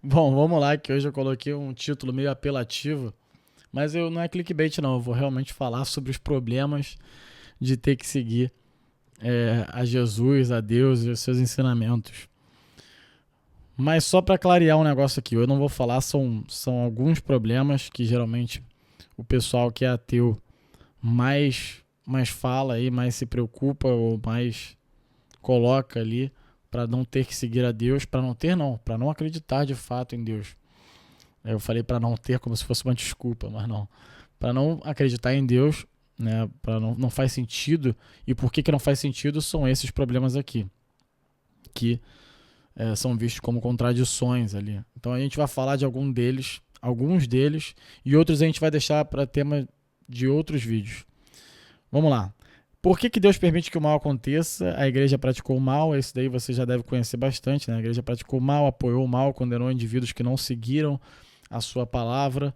Bom, vamos lá, que hoje eu coloquei um título meio apelativo, mas não é clickbait não, eu vou realmente falar sobre os problemas de ter que seguir a Jesus, a Deus e os seus ensinamentos. Mas só para clarear um negócio aqui, eu não vou falar, são alguns problemas que geralmente o pessoal que é ateu mais fala aí, mais se preocupa ou mais coloca ali para não ter que seguir a Deus, para não acreditar de fato em Deus. Eu falei para não ter como se fosse uma desculpa, mas não. Para não acreditar em Deus, né? Para não faz sentido. E por que não faz sentido são esses problemas aqui, que são vistos como contradições ali. Então a gente vai falar de alguns deles, e outros a gente vai deixar para tema de outros vídeos. Vamos lá. Por que Deus permite que o mal aconteça? A igreja praticou o mal, esse daí você já deve conhecer bastante, né? A igreja praticou o mal, apoiou o mal, condenou indivíduos que não seguiram a sua palavra.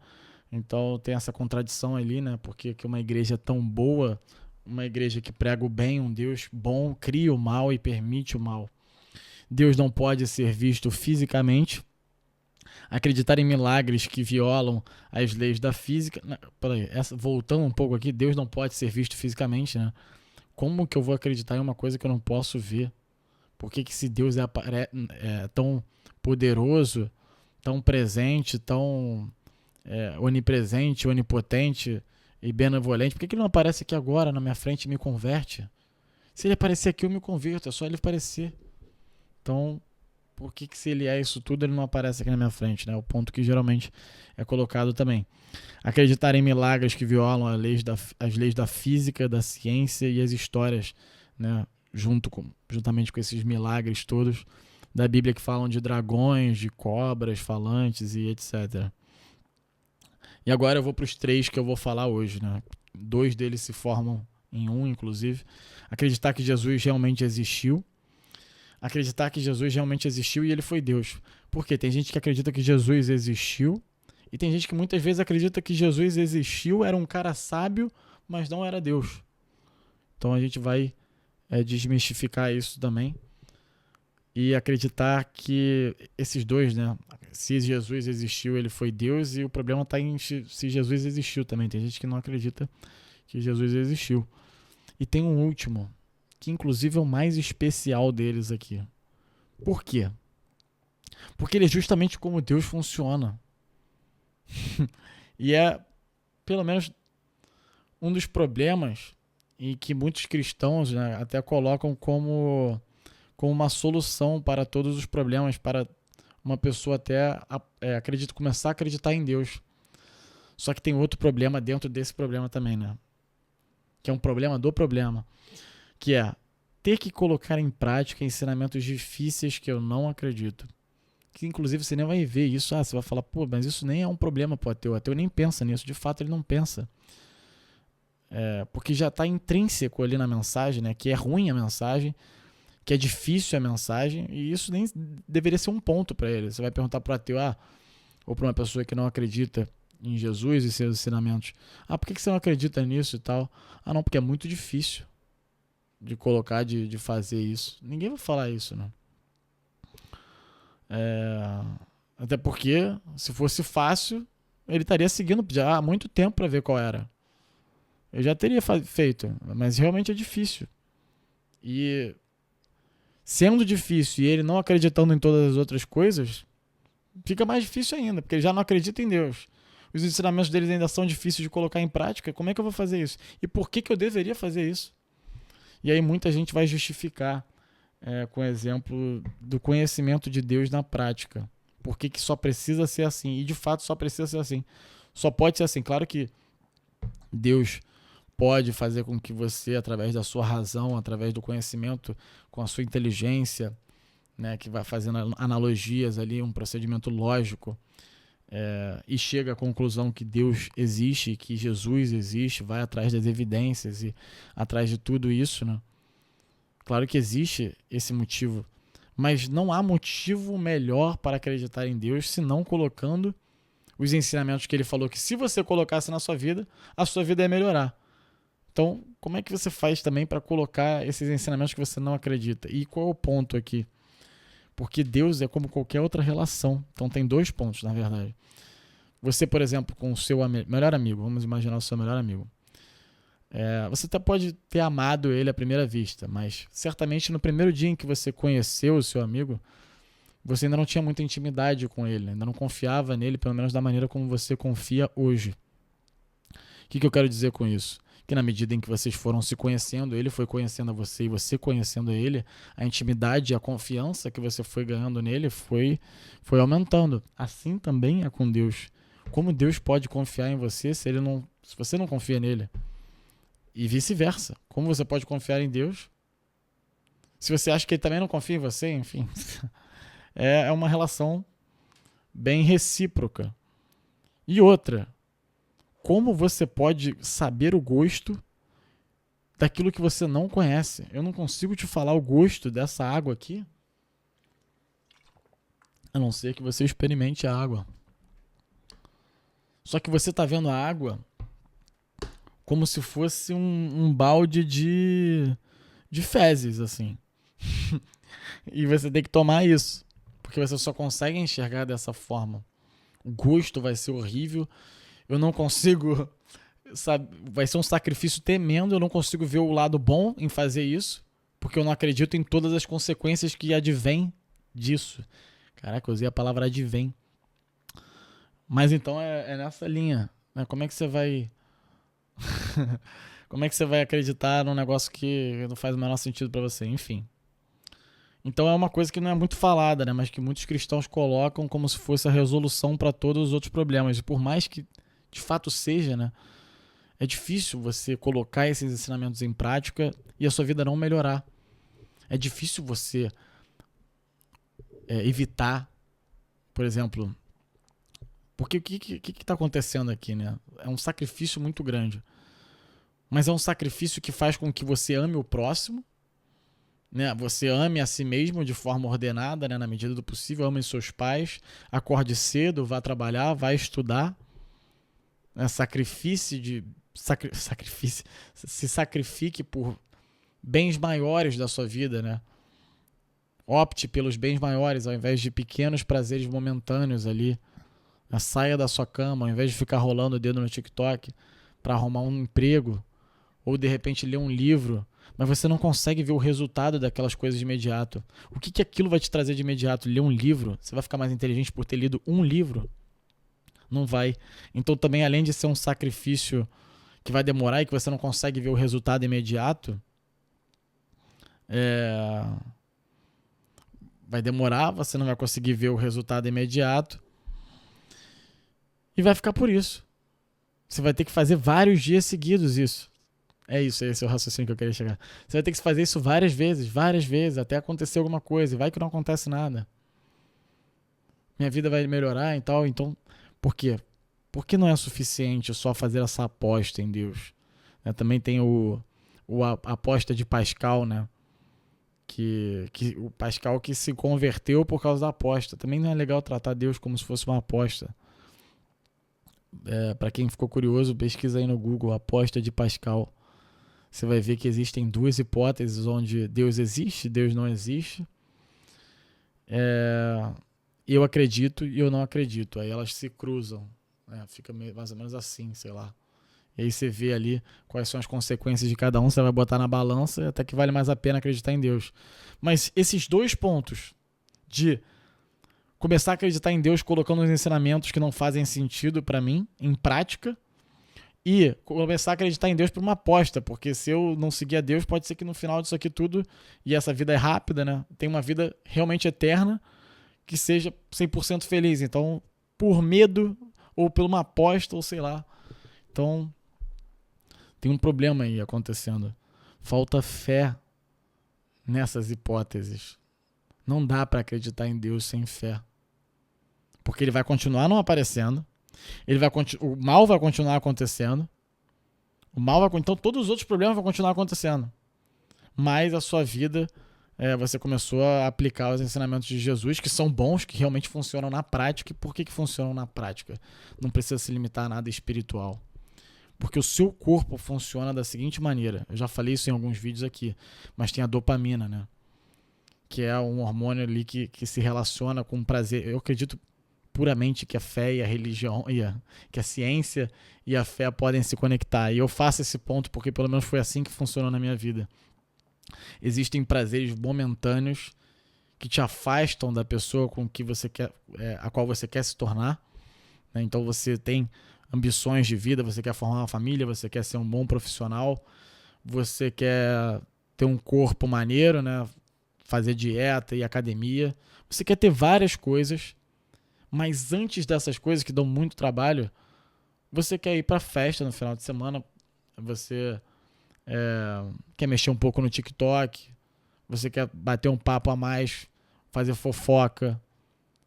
Então tem essa contradição ali, né? Porque que uma igreja tão boa, uma igreja que prega o bem, um Deus bom, cria o mal e permite o mal. Deus não pode ser visto fisicamente. Acreditar em milagres que violam as leis da física. Peraí, voltando um pouco aqui, Deus não pode ser visto fisicamente, né? Como que eu vou acreditar em uma coisa que eu não posso ver? Por que se Deus é tão poderoso, tão presente, tão onipresente, onipotente e benevolente, por que ele não aparece aqui agora na minha frente e me converte? Se ele aparecer aqui, eu me converto, é só ele aparecer. Então, por que se ele é isso tudo, ele não aparece aqui na minha frente, né? O ponto que geralmente é colocado também. Acreditar em milagres que violam as leis da física, da ciência e as histórias, né? Juntamente com esses milagres todos da Bíblia que falam de dragões, de cobras falantes e etc. E agora eu vou para os três que eu vou falar hoje, né? Dois deles se formam em um, inclusive. Acreditar que Jesus realmente existiu. Acreditar que Jesus realmente existiu e ele foi Deus. Porque tem gente que acredita que Jesus existiu e tem gente que muitas vezes acredita que Jesus existiu, era um cara sábio, mas não era Deus. Então a gente vai desmistificar isso também e acreditar que esses dois, né? Se Jesus existiu, ele foi Deus, e o problema está em se Jesus existiu também. Tem gente que não acredita que Jesus existiu. E tem um último, que inclusive é o mais especial deles aqui. Por quê? Porque ele é justamente como Deus funciona. E é, pelo menos, um dos problemas e que muitos cristãos, né, até colocam como uma solução para todos os problemas, para uma pessoa até começar a acreditar em Deus. Só que tem outro problema dentro desse problema também, né? Que é um problema do problema, que é ter que colocar em prática ensinamentos difíceis que eu não acredito. Que inclusive você nem vai ver isso. Você vai falar, pô, mas isso nem é um problema pro ateu. O ateu nem pensa nisso. De fato, ele não pensa. Porque já está intrínseco ali na mensagem, né? Que é ruim a mensagem, que é difícil a mensagem, e isso nem deveria ser um ponto para ele. Você vai perguntar pro ateu, ou para uma pessoa que não acredita em Jesus e seus ensinamentos, por que você não acredita nisso e tal? Não, porque é muito difícil de colocar, de fazer isso. Ninguém vai falar isso, né? Até porque, se fosse fácil, ele estaria seguindo já há muito tempo para ver qual era. Eu já teria feito, mas realmente é difícil. E sendo difícil e ele não acreditando em todas as outras coisas, fica mais difícil ainda, porque ele já não acredita em Deus. Os ensinamentos deles ainda são difíceis de colocar em prática. Como é que eu vou fazer isso? E por que eu deveria fazer isso? E aí muita gente vai justificar com o exemplo do conhecimento de Deus na prática. Por que só precisa ser assim? E de fato só precisa ser assim. Só pode ser assim. Claro que Deus pode fazer com que você, através da sua razão, através do conhecimento, com a sua inteligência, né, que vai fazendo analogias ali, um procedimento lógico, e chega à conclusão que Deus existe, que Jesus existe, vai atrás das evidências e atrás de tudo isso, né? Claro que existe esse motivo, mas não há motivo melhor para acreditar em Deus senão colocando os ensinamentos que ele falou que se você colocasse na sua vida, a sua vida ia melhorar. Então, como é que você faz também para colocar esses ensinamentos que você não acredita? E qual é o ponto aqui? Porque Deus é como qualquer outra relação. Então tem 2 pontos, na verdade. Você, por exemplo, com o seu melhor amigo, vamos imaginar o seu melhor amigo. Você até pode ter amado ele à primeira vista, mas certamente no primeiro dia em que você conheceu o seu amigo, você ainda não tinha muita intimidade com ele, ainda não confiava nele, pelo menos da maneira como você confia hoje. O que eu quero dizer com isso? Que na medida em que vocês foram se conhecendo, ele foi conhecendo a você e você conhecendo ele, a intimidade e a confiança que você foi ganhando nele foi aumentando. Assim também é com Deus. Como Deus pode confiar em você se você não confia nele? E vice-versa. Como você pode confiar em Deus se você acha que ele também não confia em você? Enfim, é uma relação bem recíproca. E outra, como você pode saber o gosto daquilo que você não conhece? Eu não consigo te falar o gosto dessa água aqui, a não ser que você experimente a água. Só que você está vendo a água como se fosse um balde de fezes, assim. E você tem que tomar isso, porque você só consegue enxergar dessa forma. O gosto vai ser horrível. Eu não consigo, sabe, vai ser um sacrifício tremendo. Eu não consigo ver o lado bom em fazer isso, porque eu não acredito em todas as consequências que advêm disso. Caraca, eu usei a palavra advém. Mas então é nessa linha, né? Como é que você vai como é que você vai acreditar num negócio que não faz o menor sentido pra você? Enfim. Então é uma coisa que não é muito falada, né? Mas que muitos cristãos colocam como se fosse a resolução para todos os outros problemas. E por mais que de fato seja, né? É difícil você colocar esses ensinamentos em prática e a sua vida não melhorar. É difícil você evitar, por exemplo... Porque o que está acontecendo aqui, né? É um sacrifício muito grande. Mas é um sacrifício que faz com que você ame o próximo, né? Você ame a si mesmo de forma ordenada, né? Na medida do possível, ame seus pais, acorde cedo, vá trabalhar, vá estudar, né? Se sacrifique por bens maiores da sua vida, né? Opte pelos bens maiores ao invés de pequenos prazeres momentâneos ali. Saia da sua cama, ao invés de ficar rolando o dedo no TikTok para arrumar um emprego, ou de repente ler um livro, mas você não consegue ver o resultado daquelas coisas de imediato. O que aquilo vai te trazer de imediato? Ler um livro? Você vai ficar mais inteligente por ter lido um livro? Não vai. Então também, além de ser um sacrifício que vai demorar e que você não consegue ver o resultado imediato, vai demorar, você não vai conseguir ver o resultado imediato, e vai ficar por isso. Você vai ter que fazer vários dias seguidos isso. Esse é o raciocínio que eu queria chegar. Você vai ter que fazer isso várias vezes, até acontecer alguma coisa. E vai que não acontece nada. Minha vida vai melhorar e tal. Então, por quê? Porque não é suficiente só fazer essa aposta em Deus. Também tem a aposta de Pascal, né? Que o Pascal que se converteu por causa da aposta. Também não é legal tratar Deus como se fosse uma aposta. Para quem ficou curioso, pesquisa aí no Google, aposta de Pascal. Você vai ver que existem 2 hipóteses onde Deus existe, Deus não existe. Eu acredito e eu não acredito. Aí elas se cruzam. Fica mais ou menos assim, sei lá. E aí você vê ali quais são as consequências de cada um, você vai botar na balança, até que vale mais a pena acreditar em Deus. Mas esses 2 pontos de começar a acreditar em Deus colocando os ensinamentos que não fazem sentido para mim, em prática, e começar a acreditar em Deus por uma aposta, porque se eu não seguir a Deus, pode ser que no final disso aqui tudo, e essa vida é rápida, né? Tem uma vida realmente eterna, que seja 100% feliz. Então, por medo, ou por uma aposta, ou sei lá. Então, tem um problema aí acontecendo. Falta fé nessas hipóteses. Não dá para acreditar em Deus sem fé. Porque ele vai continuar não aparecendo. O mal vai continuar acontecendo. Então todos os outros problemas vão continuar acontecendo. Mas a sua vida, você começou a aplicar os ensinamentos de Jesus, que são bons, que realmente funcionam na prática. E por que funcionam na prática? Não precisa se limitar a nada espiritual. Porque o seu corpo funciona da seguinte maneira. Eu já falei isso em alguns vídeos aqui. Mas tem a dopamina, né? que é um hormônio ali que se relaciona com prazer. Eu acredito puramente que a fé e a religião, que a ciência e a fé podem se conectar. E eu faço esse ponto porque pelo menos foi assim que funcionou na minha vida. Existem prazeres momentâneos que te afastam da pessoa com que você quer, a qual você quer se tornar, né? Então você tem ambições de vida, você quer formar uma família, você quer ser um bom profissional, você quer ter um corpo maneiro, né? Fazer dieta e academia. Você quer ter várias coisas, mas antes dessas coisas que dão muito trabalho, você quer ir pra festa no final de semana, você quer mexer um pouco no TikTok, você quer bater um papo a mais, fazer fofoca.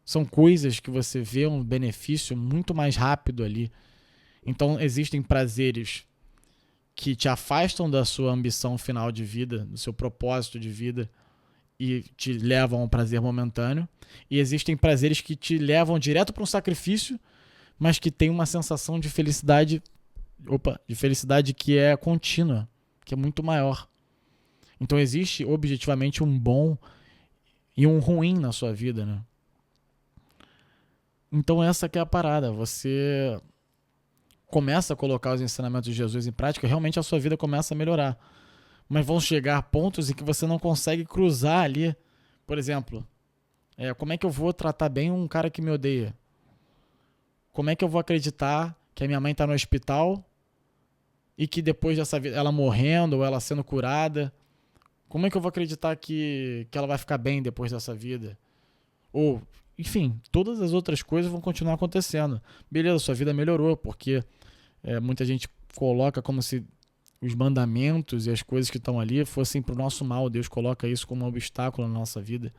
São coisas que você vê um benefício muito mais rápido ali. Então existem prazeres que te afastam da sua ambição final de vida, do seu propósito de vida e te levam a um prazer momentâneo. E existem prazeres que te levam direto para um sacrifício, mas que tem uma sensação de felicidade, de felicidade que é contínua, que é muito maior. Então existe objetivamente um bom e um ruim na sua vida, né? Então essa que é a parada. Você começa a colocar os ensinamentos de Jesus em prática, realmente a sua vida começa a melhorar. Mas vão chegar pontos em que você não consegue cruzar ali. Por exemplo, como é que eu vou tratar bem um cara que me odeia? Como é que eu vou acreditar que a minha mãe está no hospital e que depois dessa vida, ela morrendo ou ela sendo curada, como é que eu vou acreditar que ela vai ficar bem depois dessa vida? Ou, enfim, todas as outras coisas vão continuar acontecendo. Beleza, sua vida melhorou, porque muita gente coloca como se os mandamentos e as coisas que estão ali fossem para o nosso mal. Deus coloca isso como um obstáculo na nossa vida.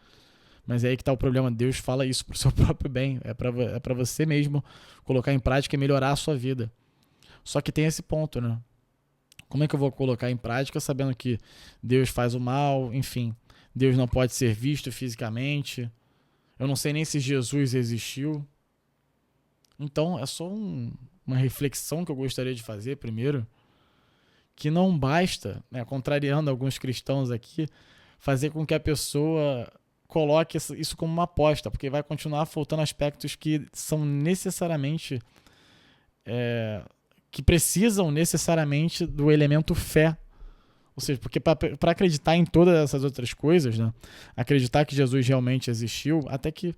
Mas é aí que está o problema. Deus fala isso para o seu próprio bem. É para você mesmo colocar em prática e melhorar a sua vida. Só que tem esse ponto, né? Como é que eu vou colocar em prática sabendo que Deus faz o mal, enfim, Deus não pode ser visto fisicamente, eu não sei nem se Jesus existiu. Então é só uma reflexão que eu gostaria de fazer primeiro, que não basta, né, contrariando alguns cristãos aqui, fazer com que a pessoa coloque isso como uma aposta, porque vai continuar faltando aspectos que são necessariamente que precisam necessariamente do elemento fé. Ou seja, porque para acreditar em todas essas outras coisas, né, acreditar que Jesus realmente existiu, até que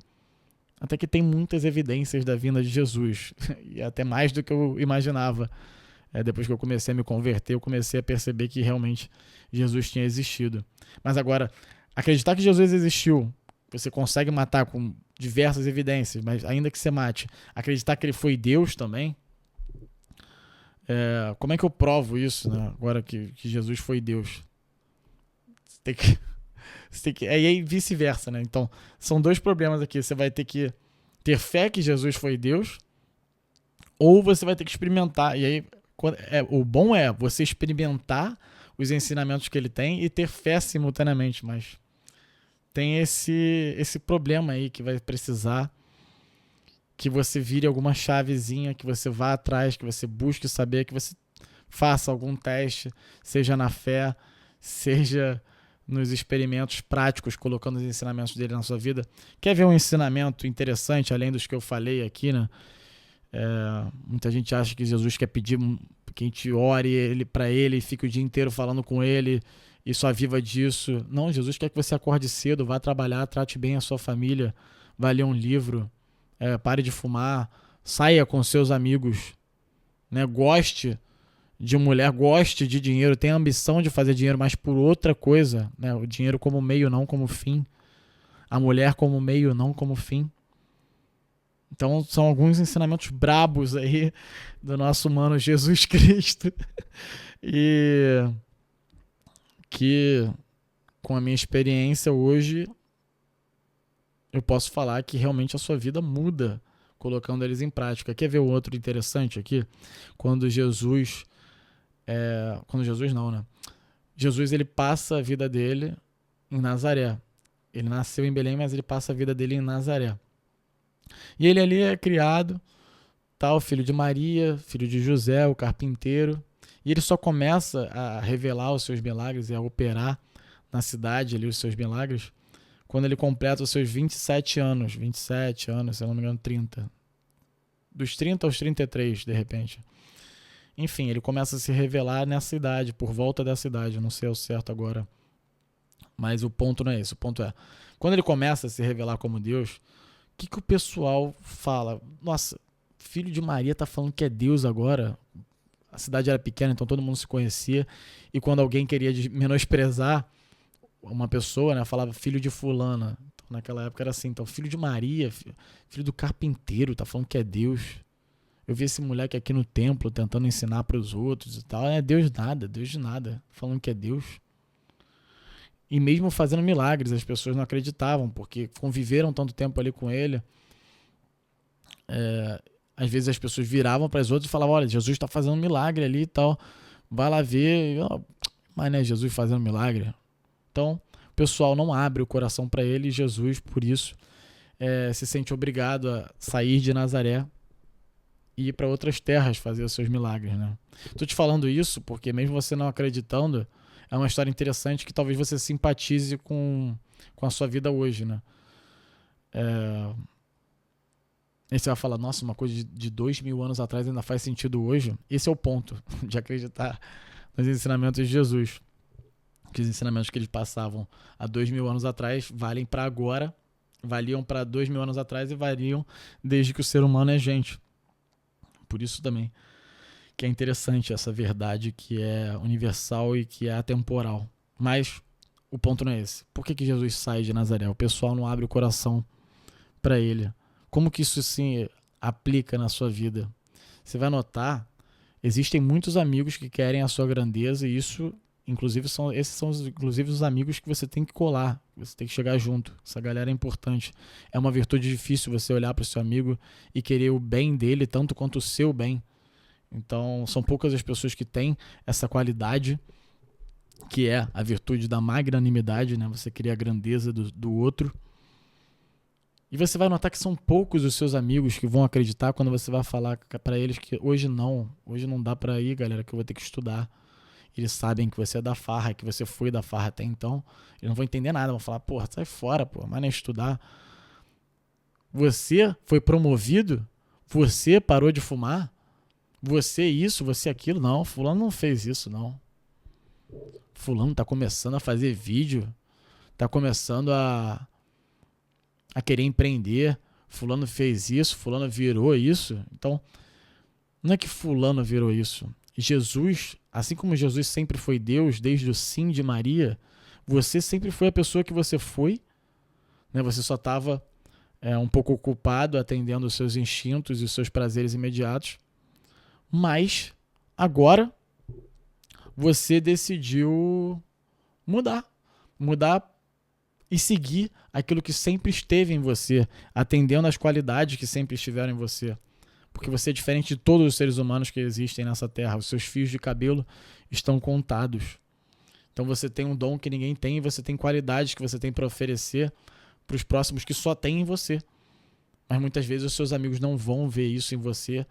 tem muitas evidências da vinda de Jesus, e até mais do que eu imaginava. Depois que eu comecei a me converter, eu comecei a perceber que realmente Jesus tinha existido. Mas agora, acreditar que Jesus existiu, você consegue matar com diversas evidências, mas ainda que você mate, acreditar que ele foi Deus também, como é que eu provo isso, né? Agora que Jesus foi Deus? Você tem que, e aí vice-versa, né? Então, são dois problemas aqui. Você vai ter que ter fé que Jesus foi Deus, ou você vai ter que experimentar. E aí, o bom é você experimentar os ensinamentos que ele tem e ter fé simultaneamente, mas tem esse problema aí que vai precisar que você vire alguma chavezinha, que você vá atrás, que você busque saber, que você faça algum teste, seja na fé, seja nos experimentos práticos, colocando os ensinamentos dele na sua vida. Quer ver um ensinamento interessante, além dos que eu falei aqui, né? Muita gente acha que Jesus quer pedir que a gente ore para ele e fique o dia inteiro falando com ele e só viva disso. Não, Jesus quer que você acorde cedo, vá trabalhar, trate bem a sua família, vá ler um livro, pare de fumar, saia com seus amigos, né? Goste de mulher, goste de dinheiro, tenha ambição de fazer dinheiro, mas por outra coisa, né? O dinheiro como meio, não como fim. A mulher como meio, não como fim. Então são alguns ensinamentos brabos aí do nosso mano Jesus Cristo. E que com a minha experiência hoje eu posso falar que realmente a sua vida muda colocando eles em prática. Quer ver um outro interessante aqui? Quando Jesus não, né? Jesus, ele passa a vida dele em Nazaré. Ele nasceu em Belém, mas ele passa a vida dele em Nazaré. E ele ali é criado, tal, filho de Maria, filho de José, o carpinteiro. E ele só começa a revelar os seus milagres e a operar na cidade ali os seus milagres quando ele completa os seus 27 anos, se eu não me engano, 30. Dos 30 aos 33, de repente. Enfim, ele começa a se revelar nessa idade, por volta dessa idade, não sei ao certo agora. Mas o ponto não é esse, o ponto é, quando ele começa a se revelar como Deus, o que o pessoal fala? Nossa, filho de Maria tá falando que é Deus agora? A cidade era pequena, então todo mundo se conhecia, e quando alguém queria menosprezar uma pessoa, né, falava filho de fulana. Então, naquela época era assim, então filho de Maria, filho do carpinteiro, tá falando que é Deus. Eu vi esse moleque aqui no templo tentando ensinar para os outros e tal. É Deus de nada, falando que é Deus. E mesmo fazendo milagres, as pessoas não acreditavam, porque conviveram tanto tempo ali com ele. Às vezes as pessoas viravam para as outras e falavam, olha, Jesus está fazendo um milagre ali e tal. Vai lá ver. Mas né, Jesus fazendo milagre. Então, o pessoal não abre o coração para ele e Jesus, por isso, se sente obrigado a sair de Nazaré e ir para outras terras fazer os seus milagres, né? Tô te falando isso porque mesmo você não acreditando, é uma história interessante que talvez você simpatize com a sua vida hoje, né? Aí você vai falar, nossa, uma coisa de 2000 anos atrás ainda faz sentido hoje. Esse é o ponto de acreditar nos ensinamentos de Jesus. Que os ensinamentos que eles passavam há 2000 anos atrás valem para agora, valiam para 2000 anos atrás e variam desde que o ser humano é gente. Por isso também que é interessante essa verdade que é universal e que é atemporal. Mas o ponto não é esse. Por que Jesus sai de Nazaré? O pessoal não abre o coração para ele. Como que isso se aplica na sua vida? Você vai notar, existem muitos amigos que querem a sua grandeza e isso, inclusive, esses são inclusive os amigos que você tem que colar, você tem que chegar junto. Essa galera é importante. É uma virtude difícil você olhar para o seu amigo e querer o bem dele tanto quanto o seu bem. Então, são poucas as pessoas que têm essa qualidade, que é a virtude da magnanimidade, né? Você querer a grandeza do outro. E você vai notar que são poucos os seus amigos que vão acreditar quando você vai falar para eles que hoje não dá para ir, galera, que eu vou ter que estudar. Eles sabem que você é da farra, que você foi da farra até então. Eles não vão entender nada, vão falar, porra, sai fora, porra, mas nem estudar. Você foi promovido? Você parou de fumar? Você isso, você aquilo? Não, fulano não fez isso, não. Fulano tá começando a fazer vídeo, tá começando a querer empreender. Fulano fez isso, fulano virou isso. Então, não é que fulano virou isso. Jesus, assim como Jesus sempre foi Deus, desde o sim de Maria, você sempre foi a pessoa que você foi, né? Você só estava um pouco ocupado atendendo os seus instintos e os seus prazeres imediatos, mas agora você decidiu mudar e seguir aquilo que sempre esteve em você, atendendo às qualidades que sempre estiveram em você. Porque você é diferente de todos os seres humanos que existem nessa terra. Os seus fios de cabelo estão contados. Então você tem um dom que ninguém tem e você tem qualidades que você tem para oferecer para os próximos que só tem em você. Mas muitas vezes os seus amigos não vão ver isso em você,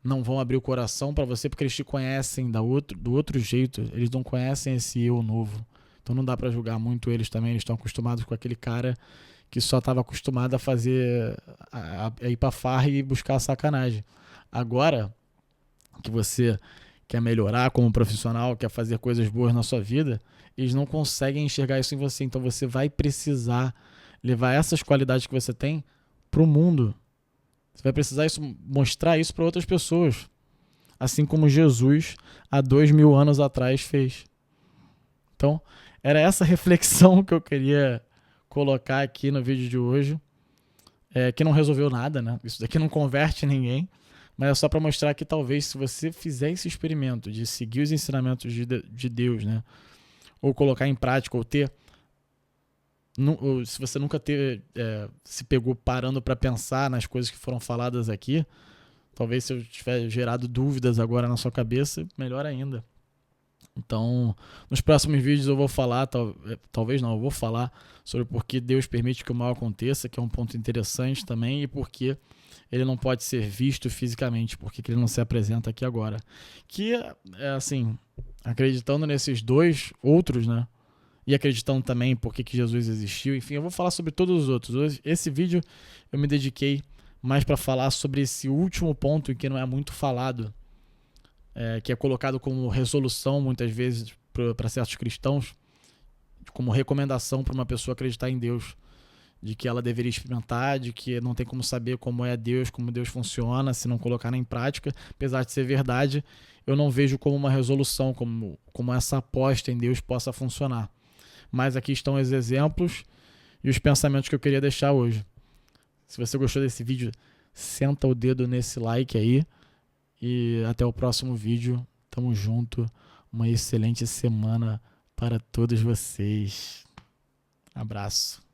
não vão abrir o coração para você porque eles te conhecem do outro jeito. Eles não conhecem esse eu novo. Então não dá para julgar muito eles também. Eles estão acostumados com aquele cara que só estava acostumado a fazer, a ir pra farra e buscar a sacanagem. Agora que você quer melhorar como profissional, quer fazer coisas boas na sua vida, eles não conseguem enxergar isso em você. Então você vai precisar levar essas qualidades que você tem pro mundo. Você vai precisar mostrar isso para outras pessoas. Assim como Jesus, há 2000 anos atrás, fez. Então, era essa reflexão que eu queria colocar aqui no vídeo de hoje, que não resolveu nada, né? Isso daqui não converte ninguém, mas é só para mostrar que talvez se você fizer esse experimento de seguir os ensinamentos de Deus, né? Ou colocar em prática, ou se você nunca se pegou parando para pensar nas coisas que foram faladas aqui, talvez se eu tiver gerado dúvidas agora na sua cabeça, melhor ainda. Então, nos próximos vídeos eu vou falar, talvez não, eu vou falar sobre por que Deus permite que o mal aconteça, que é um ponto interessante também, e por que ele não pode ser visto fisicamente, por que ele não se apresenta aqui agora. Que, assim, acreditando nesses dois outros, né, e acreditando também por que Jesus existiu. Enfim, eu vou falar sobre todos os outros. Hoje, esse vídeo eu me dediquei mais para falar sobre esse último ponto que não é muito falado, que é colocado como resolução muitas vezes para certos cristãos, como recomendação para uma pessoa acreditar em Deus, de que ela deveria experimentar, de que não tem como saber como é Deus, como Deus funciona, se não colocar em prática. Apesar de ser verdade, eu não vejo como uma resolução, como essa aposta em Deus possa funcionar. Mas aqui estão os exemplos e os pensamentos que eu queria deixar hoje. Se você gostou desse vídeo, senta o dedo nesse like aí e até o próximo vídeo. Tamo junto. Uma excelente semana para todos vocês. Abraço.